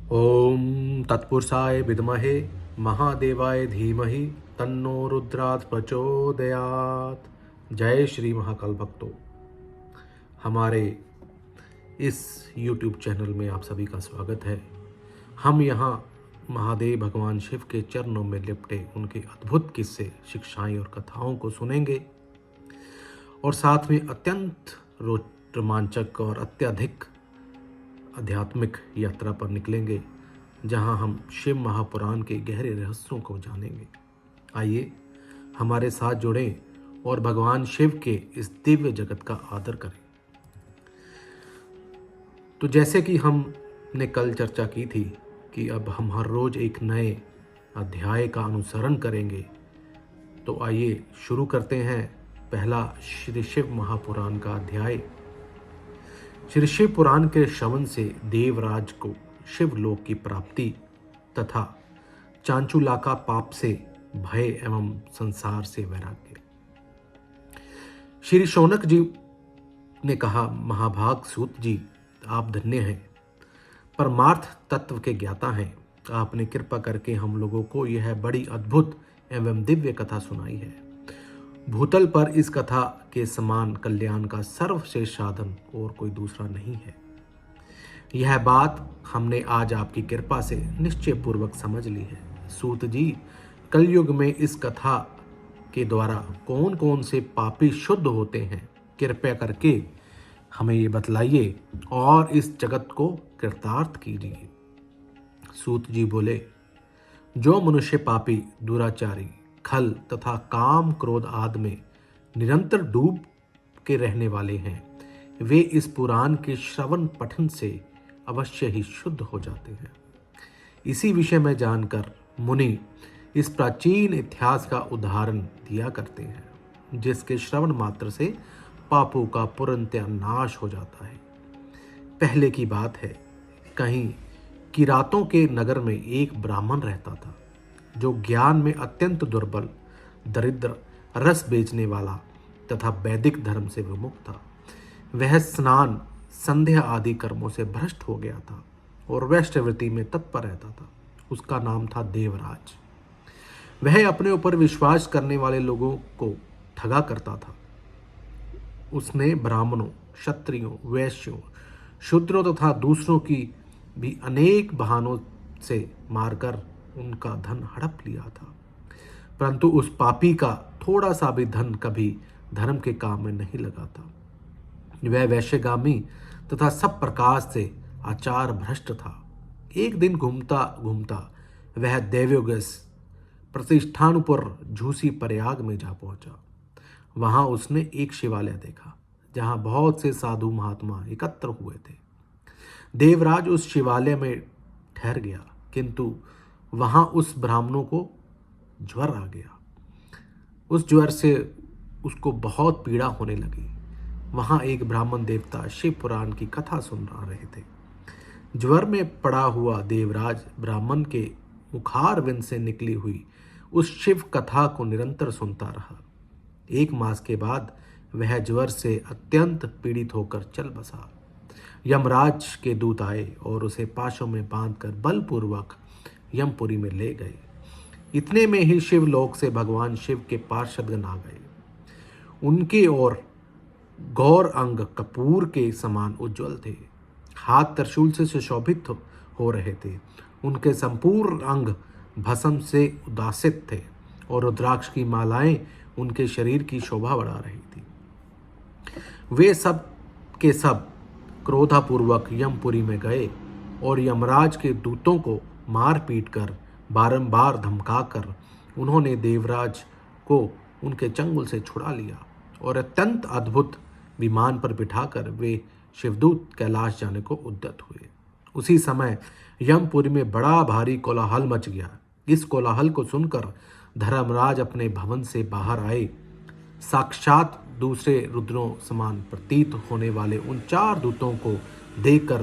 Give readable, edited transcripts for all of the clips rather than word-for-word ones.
ओम तत्पुरुषाय विद्महे महादेवाय धीमहि तन्नो रुद्रात् प्रचोदयात्। जय श्री महाकाल भक्तों, हमारे इस YouTube चैनल में आप सभी का स्वागत है। हम यहाँ महादेव भगवान शिव के चरणों में लिपटे उनके अद्भुत किस्से, शिक्षाएं और कथाओं को सुनेंगे और साथ में अत्यंत रोमांचक और अत्यधिक आध्यात्मिक यात्रा पर निकलेंगे, जहां हम शिव महापुराण के गहरे रहस्यों को जानेंगे। आइए हमारे साथ जुड़ें और भगवान शिव के इस दिव्य जगत का आदर करें। तो जैसे कि हमने कल चर्चा की थी कि अब हम हर रोज एक नए अध्याय का अनुसरण करेंगे, तो आइए शुरू करते हैं पहला श्री शिव महापुराण का अध्याय। श्री शिव पुराण के श्रवण से देवराज को शिवलोक की प्राप्ति तथा चांचुलाका पाप से भय एवं संसार से वैराग्य। श्री शौनक जी ने कहा, महाभाग सूत जी, आप धन्य हैं, परमार्थ तत्व के ज्ञाता हैं। आपने कृपा करके हम लोगों को यह बड़ी अद्भुत एवं दिव्य कथा सुनाई है। भूतल पर इस कथा के समान कल्याण का सर्वश्रेष्ठ साधन और कोई दूसरा नहीं है। यह बात हमने आज आपकी कृपा से निश्चय पूर्वक समझ ली है। सूत जी, कलयुग में इस कथा के द्वारा कौन कौन से पापी शुद्ध होते हैं, कृपया करके हमें ये बतलाइए और इस जगत को कृतार्थ कीजिए। सूत जी बोले, जो मनुष्य पापी, दुराचारी, खल तथा काम क्रोध आदि में निरंतर डूब के रहने वाले हैं, वे इस पुराण के श्रवण पठन से अवश्य ही शुद्ध हो जाते हैं। इसी विषय में जानकर मुनि इस प्राचीन इतिहास का उदाहरण दिया करते हैं, जिसके श्रवण मात्र से पापों का पूर्णतः नाश हो जाता है। पहले की बात है, कहीं किरातों के नगर में एक ब्राह्मण रहता था, जो ज्ञान में अत्यंत दुर्बल, दरिद्र, रस बेचने वाला तथा वैदिक धर्म से विमुख था। वह स्नान, संध्या आदि कर्मों से भ्रष्ट हो गया था और वैष्णवृत्ति में तत्पर रहता था। उसका नाम था देवराज। वह अपने ऊपर विश्वास करने वाले लोगों को ठगा करता था। उसने ब्राह्मणों, क्षत्रियों, वैश्यों, शूद्रों तथा दूसरों की भी अनेक बहानों से मारकर उनका धन हड़प लिया था, परंतु उस पापी का थोड़ा सा भी धन कभी धर्म के काम में नहीं लगा था। वह वैश्यगामी तथा सब प्रकार से आचार भ्रष्ट था। एक दिन घूमता घूमता वह दैव्योगस प्रतिष्ठानपुर झूसी प्रयाग में जा पहुंचा। वहां उसने एक शिवालय देखा, जहां बहुत से साधु महात्मा एकत्र हुए थे। देवराज उस शिवालय में ठहर गया, किंतु वहां उस ब्राह्मणों को ज्वर आ गया। उस ज्वर से उसको बहुत पीड़ा होने लगी। वहां एक ब्राह्मण देवता शिव पुराण की कथा सुन रहे थे। ज्वर में पड़ा हुआ देवराज ब्राह्मण के मुखारविंद से निकली हुई उस शिव कथा को निरंतर सुनता रहा। 1 मास के बाद वह ज्वर से अत्यंत पीड़ित होकर चल बसा। यमराज के दूत आए और उसे पाशों में बांधकर बलपूर्वक यमपुरी में ले गए। इतने में ही शिवलोक से भगवान शिव के पार्षदगण आ गए। उनके और गौर अंग कपूर के समान उज्जवल थे, हाथ त्रिशूल से सुशोभित हो रहे थे। उनके संपूर्ण अंग भस्म से उदासित थे और रुद्राक्ष की मालाएं उनके शरीर की शोभा बढ़ा रही थी। वे सब के सब क्रोधापूर्वक यमपुरी में गए और यमराज के दूतों को मार पीट कर, बारंबार धमकाकर उन्होंने देवराज को उनके चंगुल से छुड़ा लिया और अत्यंत अद्भुत विमान पर बिठाकर वे शिवदूत कैलाश जाने को उद्यत हुए। उसी समय यमपुरी में बड़ा भारी कोलाहल मच गया। इस कोलाहल को सुनकर धर्मराज अपने भवन से बाहर आए। साक्षात दूसरे रुद्रों समान प्रतीत होने वाले उन 4 दूतों को देखकर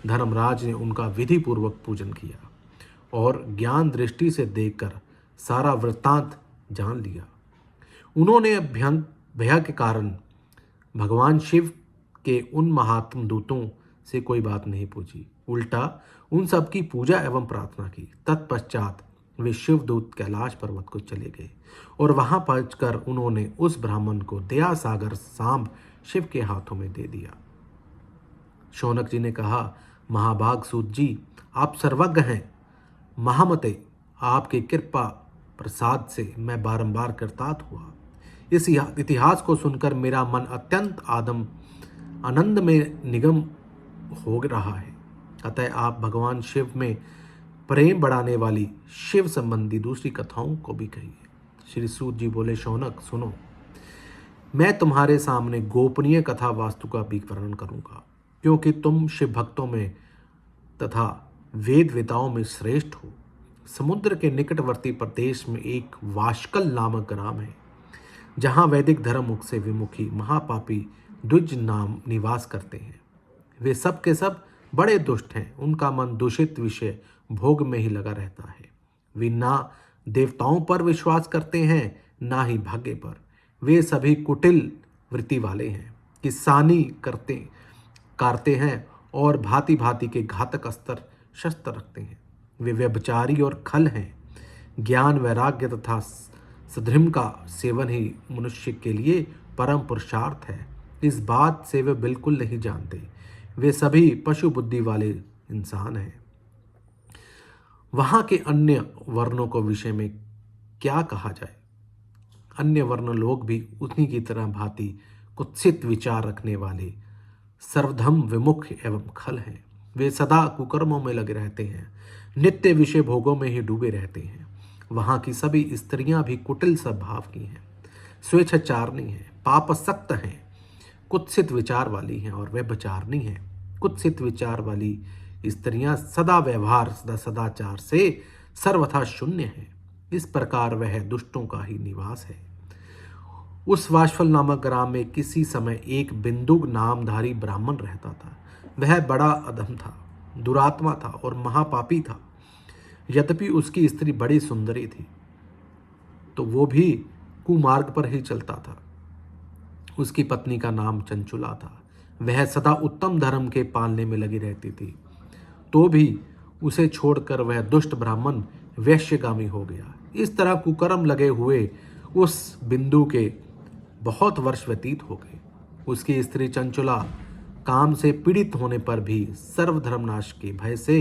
धर्मराज ने उनका विधि पूर्वक पूजन किया और ज्ञान दृष्टि से देखकर सारा वृत्तांत जान लिया। उन्होंने भय के कारण भगवान शिव के उन महात्म दूतों से कोई बात नहीं पूछी, उल्टा उन सब की पूजा एवं प्रार्थना की। तत्पश्चात वे शिवदूत कैलाश पर्वत को चले गए और वहां पहुंचकर उन्होंने उस ब्राह्मण को दया सागर सांब शिव के हाथों में दे दिया। शौनक जी ने कहा, महाभाग सूत जी, आप सर्वज्ञ हैं। महामते, आपकी कृपा प्रसाद से मैं बारंबार कृतार्थ हुआ। इस इतिहास को सुनकर मेरा मन अत्यंत आनंद में निगम हो रहा है। अतः आप भगवान शिव में प्रेम बढ़ाने वाली शिव संबंधी दूसरी कथाओं को भी कहिए। श्री सूत जी बोले, शौनक सुनो, मैं तुम्हारे सामने गोपनीय कथा वास्तु का भी वर्णन करूंगा, क्योंकि तुम शिव भक्तों में तथा वेद वेताओं में श्रेष्ठ हो। समुद्र के निकटवर्ती प्रदेश में एक वाशकल नामक ग्राम है, जहां वैदिक धर्म मुख से विमुखी महापापी द्विज नाम निवास करते हैं। वे सब के सब बड़े दुष्ट हैं। उनका मन दूषित विषय भोग में ही लगा रहता है। वे ना देवताओं पर विश्वास करते हैं, ना ही भाग्य पर। वे सभी कुटिल वृत्ति वाले हैं, किसानी करते हैं और भांति भांति के घातक अस्त्र शस्त्र रखते हैं। वे व्यभिचारी और खल हैं। ज्ञान, वैराग्य तथा सद्धिम का सेवन ही मनुष्य के लिए परम पुरुषार्थ है। इस बात से वे बिल्कुल नहीं जानते। वे सभी पशु बुद्धि वाले इंसान हैं। वहाँ के अन्य वर्णों को विषय में क्या कहा जाए। अन्य वर्ण लोग भी उन्हीं की तरह भांति कुत्सित विचार रखने वाले, सर्वधर्म विमुख एवं खल हैं। वे सदा कुकर्मों में लगे रहते हैं, नित्य विषय भोगों में ही डूबे रहते हैं। वहाँ की सभी स्त्रियां भी कुटिल स्वभाव की हैं, स्वेच्छाचारणी हैं, पापसक्त हैं, कुत्सित विचार वाली हैं और व्यभिचारिणी हैं। कुत्सित विचार वाली स्त्रियां सदा व्यवहार सदाचार से सर्वथा शून्य हैं। इस प्रकार वह दुष्टों का ही निवास है। उस वाशफल नामक ग्राम में किसी समय एक बिंदुक नामधारी ब्राह्मण रहता था। वह बड़ा अधम था, दुरात्मा था और महापापी था। यद्यपि उसकी स्त्री बड़ी सुंदरी थी, तो वो भी कुमार्ग पर ही चलता था। उसकी पत्नी का नाम चंचुला था। वह सदा उत्तम धर्म के पालने में लगी रहती थी, तो भी उसे छोड़कर वह दुष्ट ब्राह्मण वैश्यगामी हो गया। इस तरह कुकर्म लगे हुए उस बिंदु के बहुत वर्ष व्यतीत हो गए। उसकी स्त्री चंचुला काम से पीड़ित होने पर भी सर्वधर्मनाश के भय से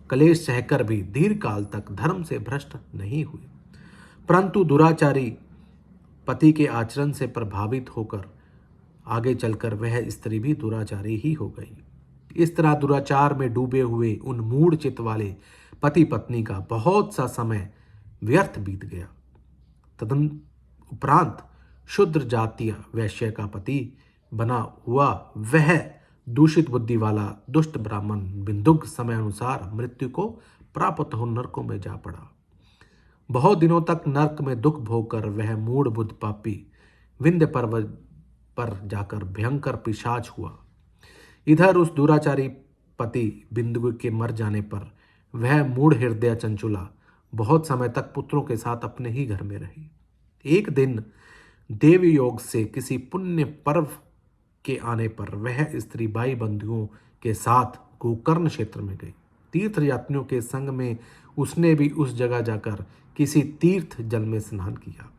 कलेश सहकर भी दीर्घ काल तक धर्म से भ्रष्ट नहीं हुई, परंतु दुराचारी पति के आचरण से प्रभावित होकर आगे चलकर वह स्त्री भी दुराचारी ही हो गई। इस तरह दुराचार में डूबे हुए उन मूढ़ चित्त वाले पति पत्नी का बहुत सा समय व्यर्थ बीत गया। तदन उपरांत शुद्र जातीय वैश्य का पति बना हुआ वह दूषित बुद्धि वाला दुष्ट ब्राह्मण बिंदुक समय अनुसार मृत्यु को प्राप्त हो नरकों में जा पड़ा। बहुत दिनों तक नरक में दुख भोगकर वह मूढ़ बुद्ध पापी विंध्य पर्वत पर जाकर भयंकर पिशाच हुआ। इधर उस दुराचारी पति बिंदु के मर जाने पर वह मूढ़ हृदय चंचुला बहुत समय तक पुत्रों के साथ अपने ही घर में रही। एक दिन देव योग से किसी पुण्य पर्व के आने पर वह स्त्री भाई बंधुओं के साथ गोकर्ण क्षेत्र में गई। तीर्थ यात्रियों के संग में उसने भी उस जगह जाकर किसी तीर्थ जल में स्नान किया।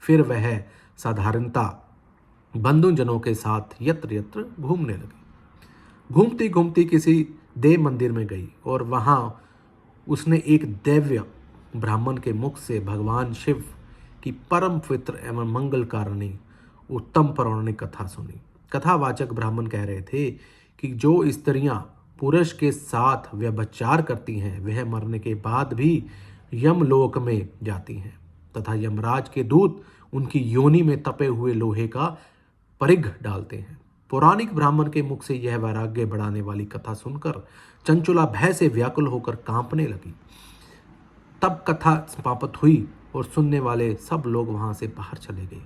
फिर वह साधारणता बंधुजनों के साथ यत्र यत्र घूमने लगी। घूमती घूमती किसी देव मंदिर में गई और वहां उसने एक दैव्य ब्राह्मण के मुख से भगवान शिव की परम पवित्र एवं मंगलकारिणी उत्तम पौराणिक कथा सुनी। कथावाचक ब्राह्मण कह रहे थे कि जो स्त्रियां पुरुष के साथ व्यभिचार करती हैं वह मरने के बाद भी यमलोक में जाती हैं तथा यमराज के दूत उनकी योनि में तपे हुए लोहे का परिघ डालते हैं। पौराणिक ब्राह्मण के मुख से यह वैराग्य बढ़ाने वाली कथा सुनकर चंचुला भय से व्याकुल होकर कांपने लगी। तब कथा समाप्त हुई और सुनने वाले सब लोग वहां से बाहर चले गए।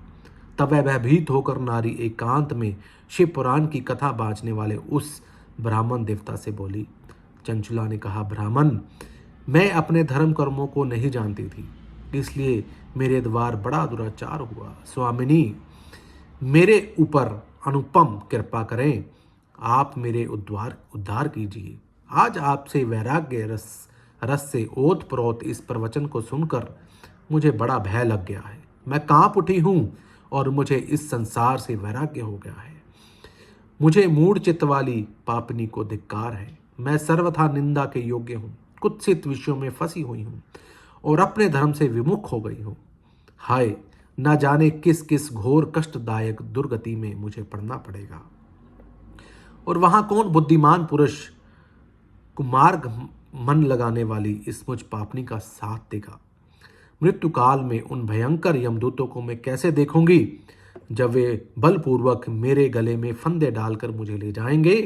तब वह भयभीत होकर नारी एकांत में शिव पुराण की कथा बाँचने वाले उस ब्राह्मण देवता से बोली। चंचुला ने कहा, ब्राह्मण, मैं अपने धर्म कर्मों को नहीं जानती थी, इसलिए मेरे द्वार बड़ा दुराचार हुआ। स्वामिनी, मेरे ऊपर अनुपम कृपा करें। आप मेरे उद्धार कीजिए। आज आपसे वैराग्य रस से ओत प्रोत इस प्रवचन को सुनकर मुझे बड़ा भय लग गया है। मैं कांप उठी हूँ और मुझे इस संसार से वैराग्य हो गया है। मुझे मूढ़ चित्त वाली पापनी को धिक्कार है। मैं सर्वथा निंदा के योग्य हूँ, कुत्सित विषयों में फंसी हुई हूँ और अपने धर्म से विमुख हो गई हूँ। हाय, न जाने किस किस घोर कष्टदायक दुर्गति में मुझे पड़ना पड़ेगा, और वहां कौन बुद्धिमान पुरुष कुमार्ग मन लगाने वाली इस मुझ पापनी का साथ देगा। मृत्यु काल में उन भयंकर यमदूतों को मैं कैसे देखूंगी जब वे बलपूर्वक मेरे गले में फंदे डालकर मुझे ले जाएंगे।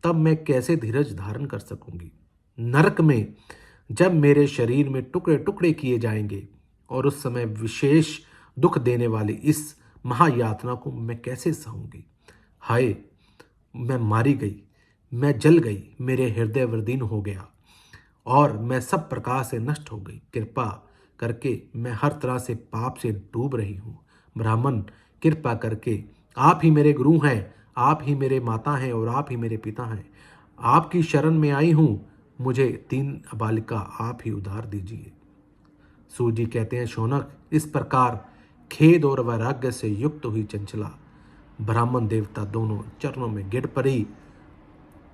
तब मैं कैसे धीरज धारण कर सकूंगी। नरक में जब मेरे शरीर में टुकड़े टुकड़े किए जाएंगे और उस समय विशेष दुख देने वाली इस महायातना को मैं कैसे सहूंगी। हाय, मैं मारी गई, मैं जल गई, मेरे हृदय वर्दीन हो गया और मैं सब प्रकार से नष्ट हो गई। कृपा करके मैं हर तरह से पाप से डूब रही हूँ। ब्राह्मण, कृपा करके आप ही मेरे गुरु हैं, आप ही मेरे माता हैं और आप ही मेरे पिता हैं। आपकी शरण में आई हूँ, मुझे 3 बालिका आप ही उधार दीजिए। सूत जी कहते हैं, शौनक, इस प्रकार खेद और वैराग्य से युक्त हुई चंचला ब्राह्मण देवता दोनों चरणों में गिर पड़ी।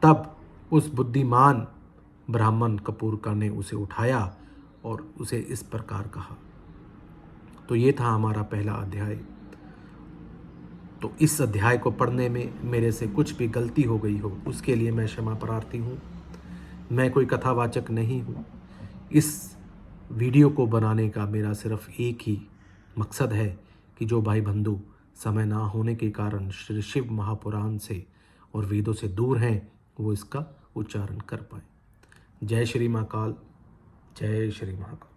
तब उस बुद्धिमान ब्राह्मण कपूरका ने उसे उठाया और उसे इस प्रकार कहा। तो ये था हमारा पहला अध्याय। तो इस अध्याय को पढ़ने में मेरे से कुछ भी गलती हो गई हो उसके लिए मैं क्षमा प्रार्थी हूँ। मैं कोई कथावाचक नहीं हूँ। इस वीडियो को बनाने का मेरा सिर्फ एक ही मकसद है कि जो भाई बंधु समय ना होने के कारण श्री शिव महापुराण से और वेदों से दूर हैं वो इसका उच्चारण कर पाए। जय श्री महाकाल, जय श्री महाकाल।